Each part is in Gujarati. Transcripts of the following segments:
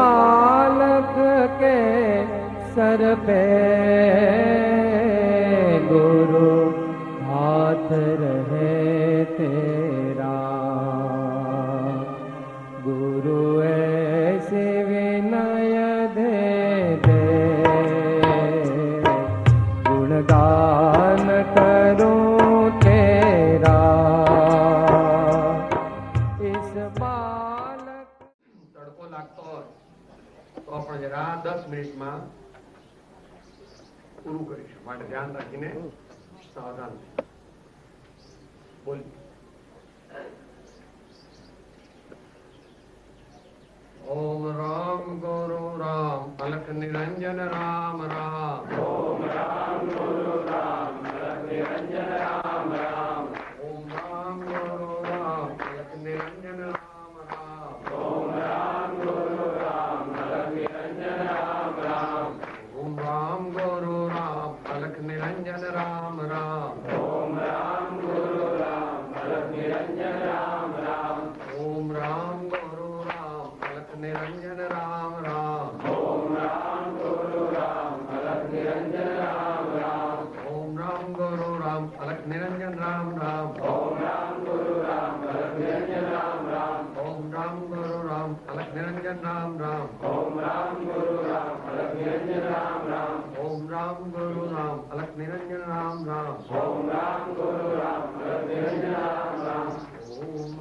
बालक के सर पे गुरु हाथ रहे तेरा, गुरु ऐसे विनय दे दे, गुणगान करूं तेरा इस बालक। તડકો લાગતો હોય તો પણ જરા 10 મિનિટમાં પૂરું કરીશું, માટે ધ્યાન રાખીને સાવધાન બોલ. ઓમ રામ ગુરુ રામ અલખ નિરંજન રામ રામ. ઓમ રામ ગુરુ રામ અલખ નિરંજન રામ રામ. ઓમ રામ ગુરુ રામ અલખ નિરંજન રામ રામ. ઓમ રામ ગુરુ રામ અલખ નિરંજન રામ રામ. ઓમ રામ ગુરુ રામ અલખ નિરંજન રામ રામ. ઓમ રામ ગુરુ રામ અલખ નિરંજન રામ રામ. ઓમ રામ ગુરુ રામ અલખ નિરંજન રામ રામ. ઓમ રામ ગુરુ રામ અલખ નિરંજન રામ રામ. ઓમ રામ ગુરુ રામ અલખ નિરંજન રામ રામ. ઓમ રામ ગુરુ રામ અલખ નિરંજન રામ રામ. ઓમ રામ ગુરુ રામ અલખ નિરંજન રામ રામ. ઓમ રામ ગુરુ રામ અલખ નિરંજન રામ રામ. ઓમ રામ ગુરુ રામ અલખ નિરંજન રામ રામ. ઓમ રામ ગુરુ રામ અલખ નિરંજન રામ રામ. ઓમ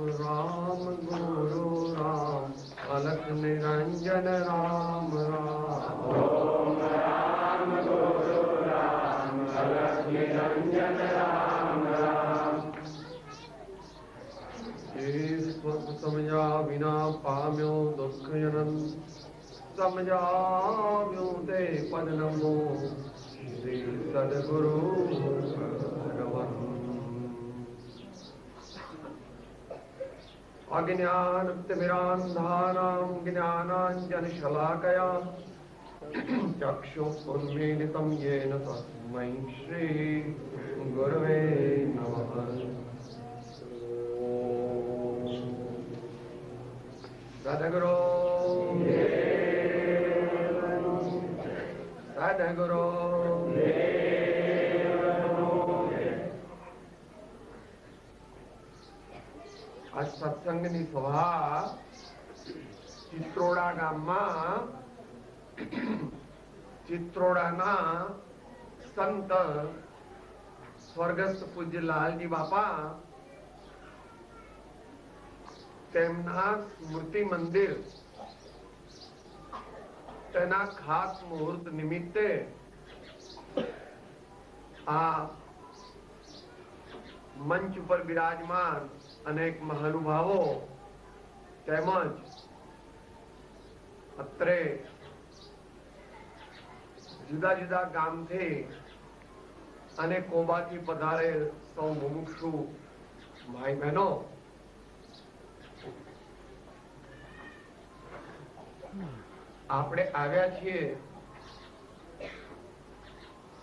રામ ગુરુ રામ અલખ નિરંજન રામ રામ. ઓમ રામ ગુરુ રામ અલખ નિરંજન રામ રામ. સમજા વિના પામ્યો દુઃખ જનન, સમજાવ્યું તે પદ નમો શ્રી સદગુરુ ભગવન. અજ્ઞાનતિમિરાંધાનાં જ્ઞાનાંજનશલાકયા ચક્ષુરુન્મીલિतं येन તસ્मै શ્રી ગુરવે નમઃ. સદગુરુ સદગુરુ આ સત્સંગની સભા ચિત્રોડા ગામમાં ચિત્રોડાના સંત સ્વર્ગસ્થ પૂજ્ય લાલજી બાપા તેમના સ્મૃતિ મંદિર તેના ખાસ મુહૂર્ત નિમિત્તે આ મંચ ઉપર બિરાજમાન અનેક મહાનુભાવો તેમજ અત્રે જુદા જુદા ગામથી અને કોબાથી પધારે સૌ મુમુક્ષુ ભાઈ બહેનો, આપણે આવ્યા છીએ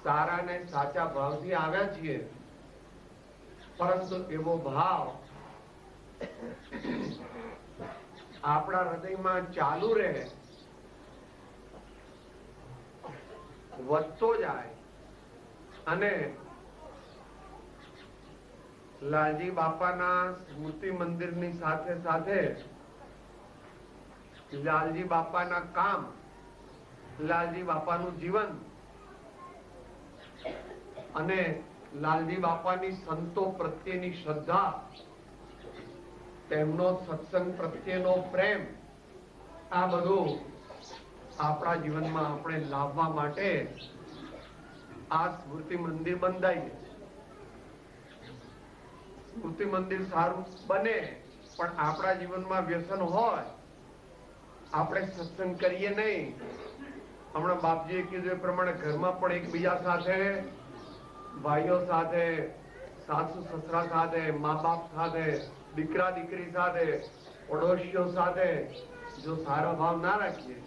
સારા ને સાચા ભાવથી આવ્યા છીએ, પરંતુ એવો ભાવ આપણા હૃદયમાં ચાલુ રહે, વધતો જાય અને લાલજી બાપાના સ્મૃતિ મંદિરની સાથે સાથે લાલજી બાપાના કામ, લાલજી બાપાનું જીવન અને લાલજી બાપાની સંતો પ્રત્યેની શ્રદ્ધા, તેમનો સત્સંગ પ્રત્યેનો પ્રેમ, આ બધું આપણા જીવનમાં આપણે લાવવા માટે આ સ્મૃતિ મંદિર બંધાય. સ્મૃતિ મંદિર સારું બને, પણ આપણા જીવનમાં વ્યસન હોય, આપણે સત્સંગ કરીએ નહીં. હમણાં બાપજીએ કીધું એ પ્રમાણે ઘરમાં પણ એકબીજા સાથે, ભાઈઓ સાથે, સાસુ સસરા સાથે, મા બાપ સાથે, દીકરા દીકરી સાથે, પડોશીઓ સાથે જો સારા ભાવ ના રાખીએ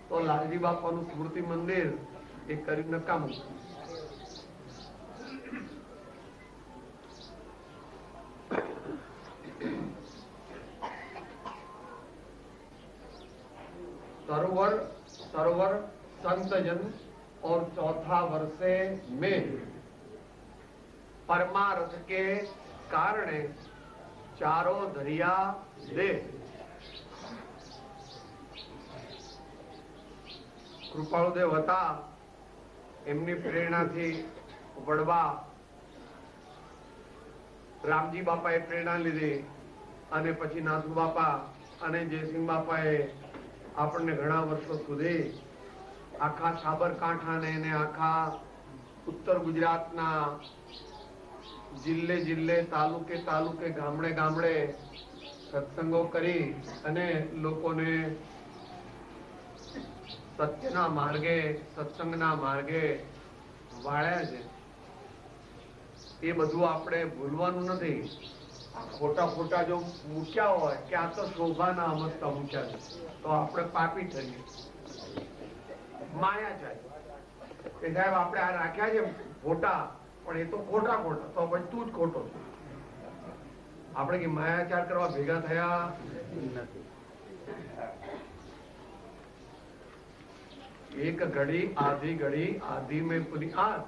તો લાલજી બાપાનું સ્મૃતિ મંદિર એ કરી નકામું. सरोवर सरोवर संतजन और चौथा वर्षे में परमार्थ के कारणे चारों दरिया दे। કૃપાળુદેવ હતા, એમની પ્રેરણાથી વડવા રામજી બાપાએ પ્રેરણા લીધી અને પછી નાથુ બાપા અને જયસિંહ બાપાએ આપણને ઘણા વર્ષો સુધી આખા સાબરકાંઠાને અને આખા ઉત્તર ગુજરાતના જિલ્લે જિલ્લે તાલુકે તાલુકે ગામડે ગામડે સત્સંગો કરી અને લોકોને સત્યના માર્ગે સત્સંગના માર્ગે વાળ્યા છે. એ બધું આપણે ભૂલવાનું નથી. ખોટા ખોટા જો મૂક્યા હોય કે આ તો શોભાના અમસ્તા મૂક્યા છે તો આપણે પાપી થઈએ, માયા જાય કે સાહેબ આપણે આ રાખ્યા છે ખોટા, પણ એ તો ખોટા ખોટા, તો પછી તું જ ખોટો છે. આપણે કે માયાચાર કરવા ભેગા થયા નથી. एक घड़ी आधी में पूरी आग,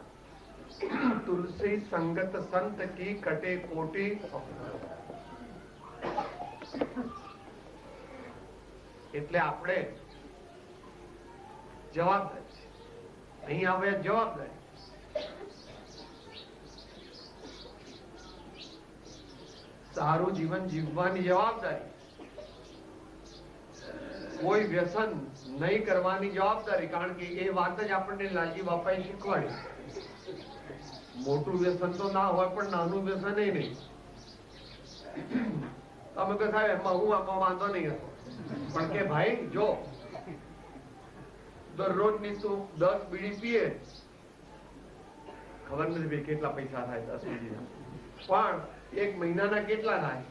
तुलसी संगत संत की कटे कोटी. એટલે આપણે જવાબદારી છે. અહીં આવે જવાબદારી. સારું જીવન જીવવાની જવાબદારી, કોઈ વ્યસન નહીં કરવાની જવાબદારી. કારણ કે એ વાત જ આપણને લાલજી બાપાએ શીખવાડી. મોટું વ્યસન તો ના હોય પણ નાનું વ્યસન નહીં. તમે કહો સાહેબ એમાં હું આમાં વાંધો નહીં હતો, પણ કે ભાઈ જો દરરોજની તું 10 બીડી પીએ, ખબર નથી ભાઈ કેટલા પૈસા થાય 10 બીડીના, પણ એક મહિનાના કેટલા થાય?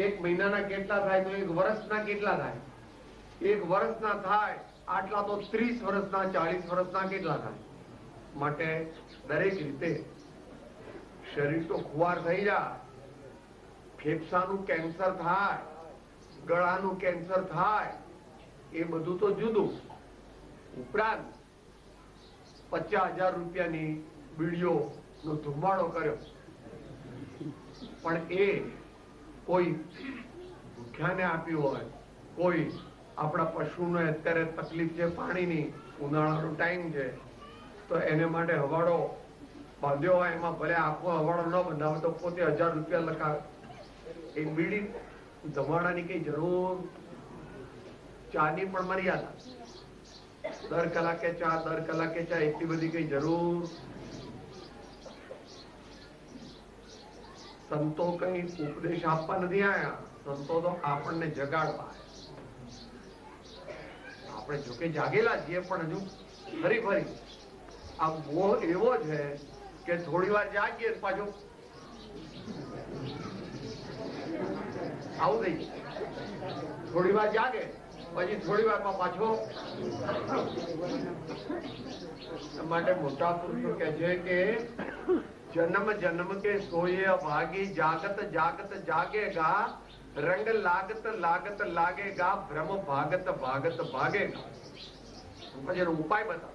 એક મહિનાના કેટલા થાય તો એક વર્ષના કેટલા થાય? એક વર્ષના થાય આટલા તો 30 વર્ષના 40 વર્ષના કેટલા થાય? માટે દરેક રીતે શરીર તો ખુવાર થઈ જાય, ફેફસાનું કેન્સર થાય, ગળાનું કેન્સર થાય, એ બધું તો જુદું. ઉપરાંત 50,000 રૂપિયાની બીડીઓ નો ધુમાડો કર્યો, પણ એ કોઈ ભૂખ્યાને આપ્યું હોય, કોઈ આપણા પશુને અત્યારે તકલીફ છે પાણીની, ઉનાળાનો ટાઈમ છે તો એને માટે હવાડો બાંધ્યો હોય, એમાં ભલે આખો હવાડો ન બંધાવે તો પોતે 1000 રૂપિયા લખાવે. એ બીડી ધમાડાની કઈ જરૂર, ચાની પણ મર્યાદા, દર કલાકે ચા એટલી બધી કઈ જરૂર. સંતો કઈ ઉપદેશ આપવા નથી આયા, સંતો તો આપણને જગાડવા. આપણે જોકે જાગેલા છીએ પણ હજુ ફરી ફરી આ મોહ એવો છે કે થોડી વાર જાગીએ પાછું આવું થઈ જાય. થોડી વાર જાગે પછી થોડી વારમાં પાછો. માટે મોટા પુરુષો કહે છે કે जन्म जन्म के सोए भागी, जागत जागत जागेगा, रंग लागत लागत लागेगा, भ्रम भागत भागत भागेगा. मुझे उपाय बता.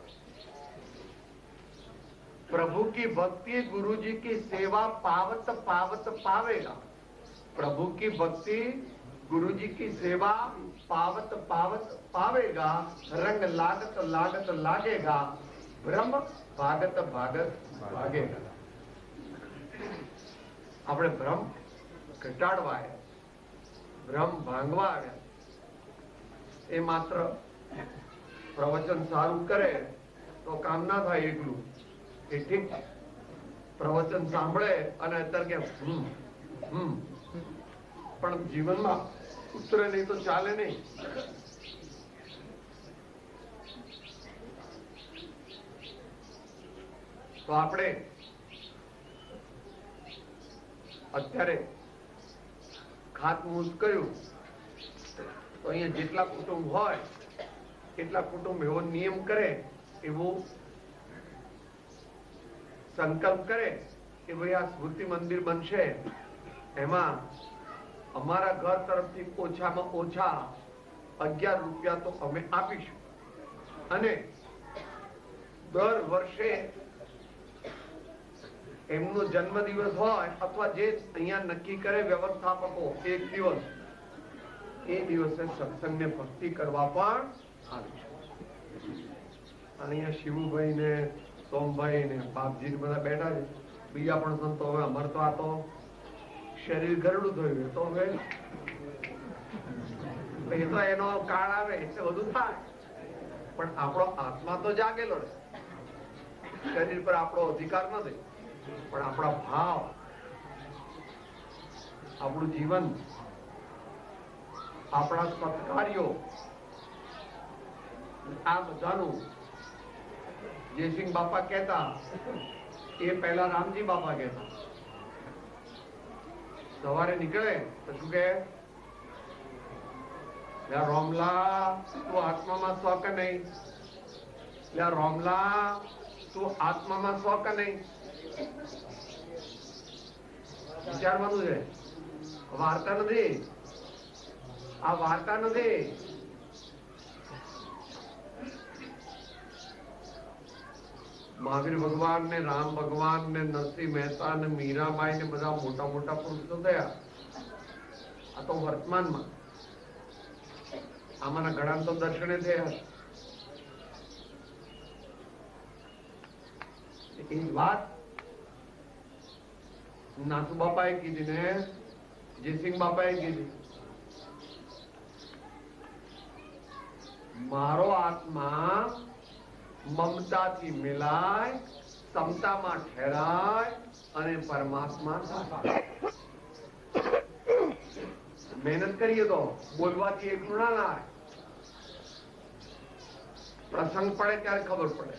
प्रभु की भक्ति गुरु जी की सेवा पावत पावत पावेगा. प्रभु की भक्ति गुरु जी की सेवा पावत पावत पावेगा, रंग लागत लागत लागेगा, भ्रम भागत भागत भागेगा. આપણે ભ્રમ ઘટાડવા આવ્યા, ભ્રમ ભાંગવા આવ્યા. એ માત્ર પ્રવચન સારું કરે તો કામ ના થાય એકલું. એ ઠીક પ્રવચન સાંભળે અને અત્યારે કે પણ જીવનમાં ઉતરે નહીં તો ચાલે નહીં. તો આપણે અત્યારે ખાતમુહૂર્ત કર્યું તો અહીંયા જેટલા કુટુંબ હોય એટલા કુટુંબ એવો નિયમ કરે, એવો સંકલ્પ કરે કે ભાઈ આ સ્મૃતિ મંદિર બનશે, એમાં અમારા ઘર તરફથી ઓછામાં ઓછા 11 રૂપિયા તો અમે આપીશું. અને દર વર્ષે એમનો જન્મદિવસ હોય અથવા જે અહીંયા નક્કી કરે વ્યવસ્થાપકો એક દિવસ, એ દિવસે સત્સંગને ભક્તિ કરવા પણ આવીશું. અહીંયા શિવુભાઈ ને સોમભાઈ ને બાપજી ને બધા બેઠા છે. બીજા પણ સંતો હવે અમારે તો આ તો શરીર ગરડું થયું તો હવે એ તો એનો કાળ આવે એટલે બધું થાય, પણ આપણો આત્મા તો જાગેલો રહે. શરીર પર આપણો અધિકાર નથી, પણ આપણા ભાવ, આપણું જીવન, આપણા સત્કાર્યો, આ બધાનું જયસિંહ બાપા કહેતા, એ પહેલા રામજી બાપા કહેતા. સવારે નીકળે તો શું કહે? રોમલા તું આત્મામાં સો કે નહીં? રોમલા તું આત્મામાં સો કે નહીં? વિચારવાનું છે. વાર્તા નથી, આ વાર્તા નથી. મહાવીર ભગવાન ને રામ ભગવાન ને નરસિંહ મહેતા ને મીરાબાઈ ને બધા મોટા મોટા પુરુષો થયા. આ તો વર્તમાનમાં, આમાંના ઘણા તો દર્શને થયા. એ વાત નાથુ બાપાએ કીધી ને જયસિંહ બાપાએ કીધી. મારો આત્મા મમતાથી મિલાય, સમતામાં ઠેરાય અને પરમાત્મા થાય. મહેનત કરીએ તો બોલવાથી એકલું ના લાય. પ્રસંગ પડે ત્યારે ખબર પડે,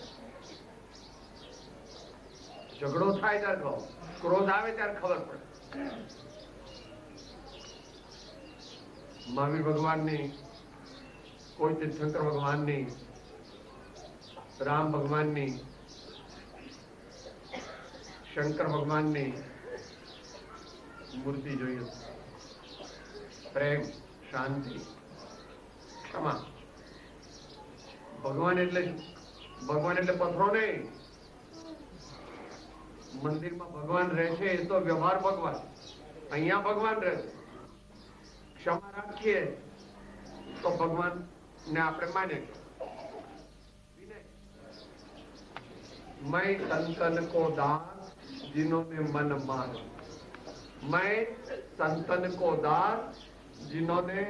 ઝઘડો થાય ત્યારે ખબર, ક્રોધ આવે ત્યારે ખબર પડે. મહાવીર ભગવાનની, કોઈ તીર્થંકર ભગવાનની, રામ ભગવાનની, શંકર ભગવાનની મૂર્તિ જોઈએ. પ્રેમ, શાંતિ, ક્ષમા. ભગવાન એટલે પથરો નહીં. મંદિરમાં ભગવાન રહે છે એ તો વ્યવહાર ભગવાન, અહીંયા ભગવાન રહે છે. ક્ષમા રાખીએ તો ભગવાન ને આપણે માનીએ. मैं संतन को दास जिन्होंने मन मारा, मैं संतन को दास जिन्होंने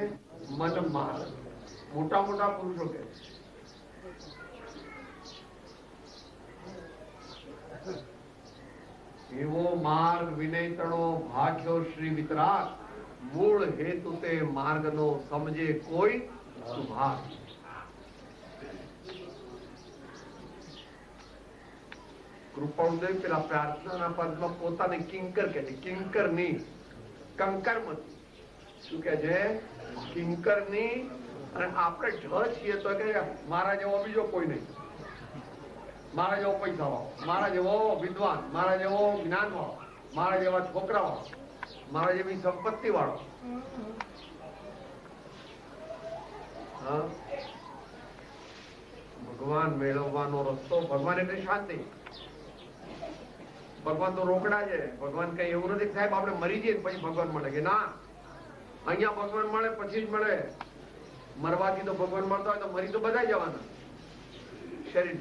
मन मारा. मोटा मोटा पुरुषों के એવો માર્ગ વિનયતણો ભાગ્યો શ્રી વિતરાગ, મૂળ હેતુ તે માર્ગનો સમજે કોઈ સુભાગ. કૃપાળુદેવ પેલા પ્રાર્થનાના પદમાં પોતાને કિંકર કહે છે. કિંકર ની, કંકર મતી. શું કે છે? કિંકર ની. અને આપણે જ છીએ તો કે મારા જેવો બીજો કોઈ નહીં, મારા જેવો પૈસા વાળો, મારા જેવો વિદ્વાન, મારા જેવો જ્ઞાન વાળો, મારા જેવા છોકરા વાળો, મારા જેવી સંપત્તિ વાળો. ભગવાન મેળવવાનો રસ્તો, ભગવાન એટલે શાંતિ. ભગવાન તો રોકડા છે. ભગવાન કઈ એવું નથી સાહેબ આપણે મરી જઈએ પછી ભગવાન મળે, કે ના, અહીંયા ભગવાન મળે પછી જ મળે. મરવાથી તો ભગવાન મળતા હોય તો મરી તો બધા જવાના શરીર.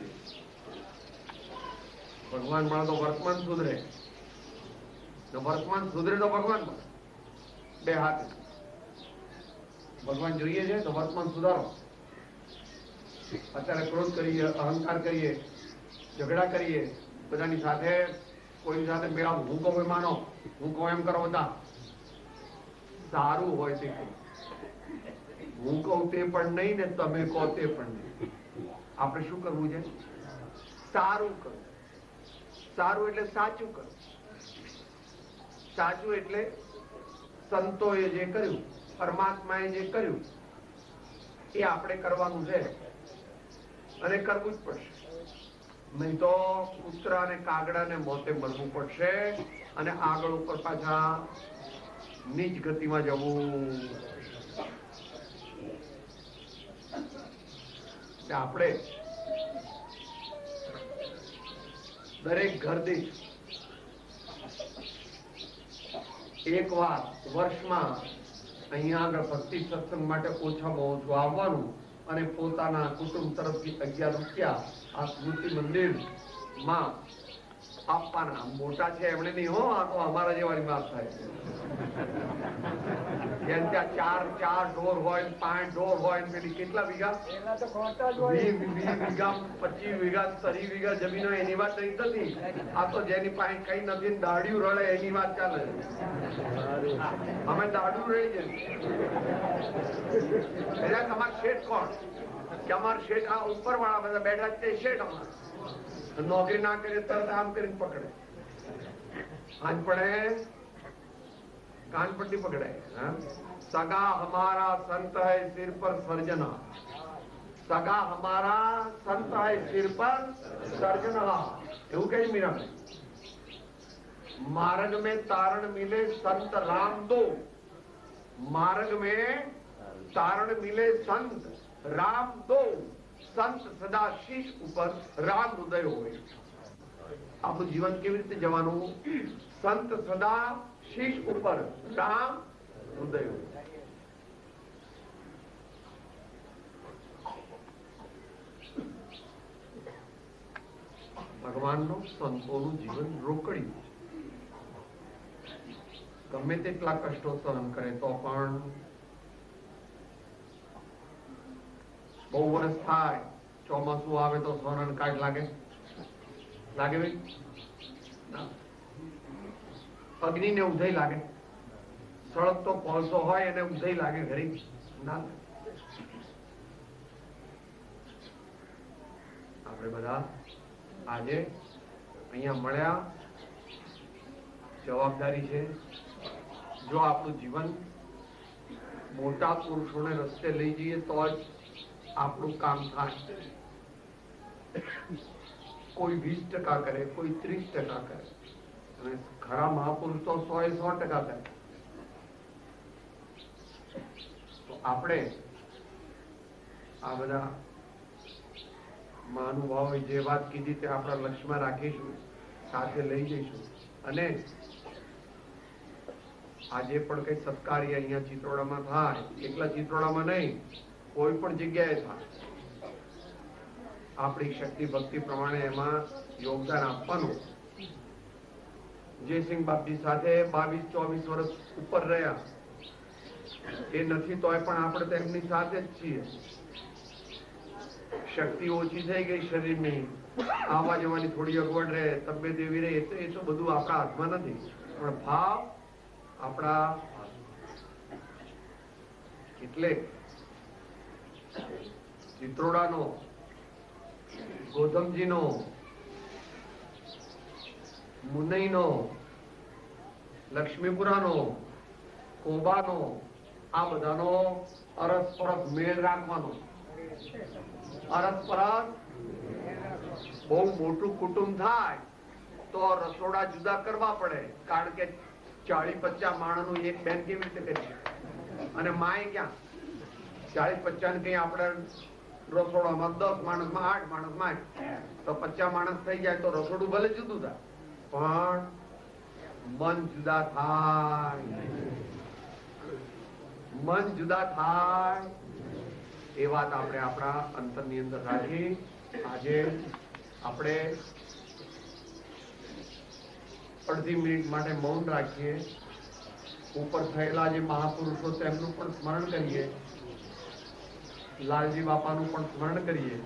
ભગવાન મળે તો વર્તમાન સુધરે, વર્તમાન સુધરે તો ભગવાન મળે. બે હાથ. ભગવાન જોઈએ છે તો વર્તમાન સુધારો. અત્યારે ક્રોધ કરીએ, અહંકાર કરીએ, ઝઘડા કરીએ, બધાની સાથે કોઈની સાથે મેળા, હું કહું એમ માનો, હું કહું એમ કરો. બધા સારું હોય તે, હું કહું તે પણ નહીં ને તમે કહો તે પણ નહીં. આપણે શું કરવું છે? સારું કરવું. સારું એટલે સાચું કરવું. સાચું એટલે સંતોએ જે કર્યું, પરમાત્માએ જે કર્યું એ આપણે કરવાનું છે અને કરવું જ પડશે. નહીં તો કૂતરા અને કાગડાને મોતે મળવું પડશે અને આગળ ઉપર પાછા નીચ ગતિમાં જવું. આપણે દરેક ઘર દીઠ એક વાર વર્ષમાં અહીંયા આગળ ભક્તિ સત્સંગ માટે ઓછામાં ઓછું આવવાનું અને પોતાના કુટુંબ તરફથી 11 રૂપિયા આ સ્મૃતિ મંદિરમાં આપવાના. મોટા છે એમણે નહીં હો, આ તો અમારા જેવાની વાત થાય. જેમ ત્યાં ચાર ઢોર હોય, 5 ઢોર હોય, પેલી કેટલા વીઘા, 20 વીઘા, 25 વીઘા, 30 વીઘા જમીન હોય એની વાત નહીં થતી. આ તો જેની પાસે કઈ નથી, દાડિયું રળે એની વાત ચાલે. અમે દાડું રહી જઈએ. એટલે તમારે શેઠ કોણ? કે અમારા શેઠ આ ઉપર વાળા બધા બેઠા છે, શેઠ અમારા નોકરી ના કરે તરત આમ કરીને પકડે. આજ પડે कान पट्टी पकड़े. सगा हमारा संत है सिर पर सर्जना, सगा हमारा संत है सिर पर सर्जना. એવું કઈ મીરા? मार्ग में तारण मिले संत राम दो, मार्ग में तारण मिले संत राम दो, संत सदा शीश ઉપર રામ હૃદય હોય. આપણું જીવન કેવી રીતે જવાનું? સંત સદા શીશ ઉપર રામ હૃદય હોય. ભગવાનનું સંતોનું જીવન રોકડ્યું. ગમે તેટલા કષ્ટો સહન કરે તો પણ બહુ વર્ષ થાય, ચોમાસું આવે તો સોનન કાઢ લાગે ભાઈ? અગ્નિ ને ઉધઈ લાગે, સળગતો કોલસો હોય એને ઉધઈ લાગે ઘરી ના? આપણે બધા આજે અહીંયા મળ્યા, જવાબદારી છે. જો આપણું જીવન મોટા પુરુષોને રસ્તે લઈ જઈએ તો જ આપણું કામ થાય. કોઈ 20% કરે, કોઈ 30% કરે, અને ખરા મહાપુરુષ તો 100% કરે. તો આપણે આ બધા મહાનુભાવોએ જે વાત કીધી તે આપણા લક્ષ્યમાં રાખીશું, સાથે લઈ જઈશું. અને આજે પણ કઈ સત્કાર્ય અહીંયા ચિત્રોડામાં થાય, એકલા ચિત્રોડામાં નહીં, કોઈ પણ જગ્યાએ થાય, આપણી શક્તિ ભક્તિ પ્રમાણે એમાં યોગદાન આપવાનું. જયસિંહ બાપજી સાથે 22-24 વર્ષ ઉપર રહ્યા, એ નથી તોય પણ આપણે તો એમની સાથે જ છીએ. શક્તિ ઓછી થઈ ગઈ શરીરની, આવવા જવાની થોડી અગવડ રહે, તબિયત એવી રહે, એ તો બધું આપણા હાથમાં નથી, પણ ભાવ આપણા. એટલે ચિત્રોડાનો, ગોધમજીનો, મુનઈનો, લક્ષ્મીપુરાનો, કોબાનો, આ બધાનો અરસપરસ મેળ રાખવાનો. અરસપરસ બહુ મોટું કુટુંબ થાય તો રસોડા જુદા કરવા પડે, કારણ કે 40-50 માણસનું એક બેન કેવી રીતે કરી? અને માય ક્યાં 40-50 ને કઈ આપણે રસોડામાં 10 માણસમાં 8 માણસ માય તો 50 માણસ થઈ જાય તો રસોડું ભલે જુદું થાય, પણ મન જુદા થાય. મન જુદા થાય એ વાત આપણે આપણા અંતરની અંદર રાખી આજે આપણે અડધી મિનિટ માટે મૌન રાખીએ. ઉપર થયેલા જે મહાપુરુષો તેમનું પણ સ્મરણ કરીએ, લાલજી બાપાનું પણ સ્મરણ કરીએ,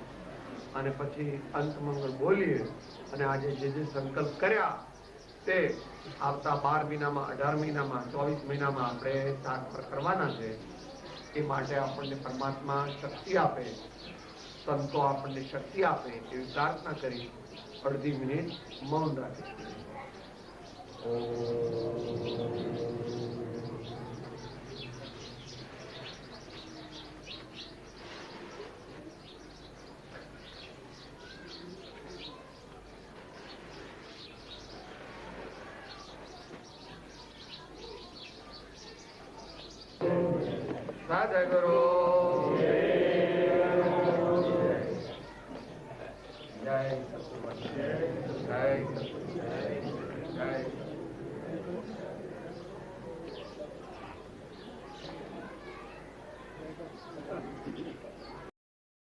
અને પછી અંત મંગળ બોલીએ. અને આજે જે સંકલ્પ કર્યા તે આવતા 12 મહિનામાં, 18 મહિનામાં, 24 મહિનામાં આપણે સાકાર કરવાના છે. એ માટે આપણને પરમાત્મા શક્તિ આપે, સંતો આપણને શક્તિ આપે એવી પ્રાર્થના કરી અડધી મિનિટ મૌન રાખે. સદગુરુ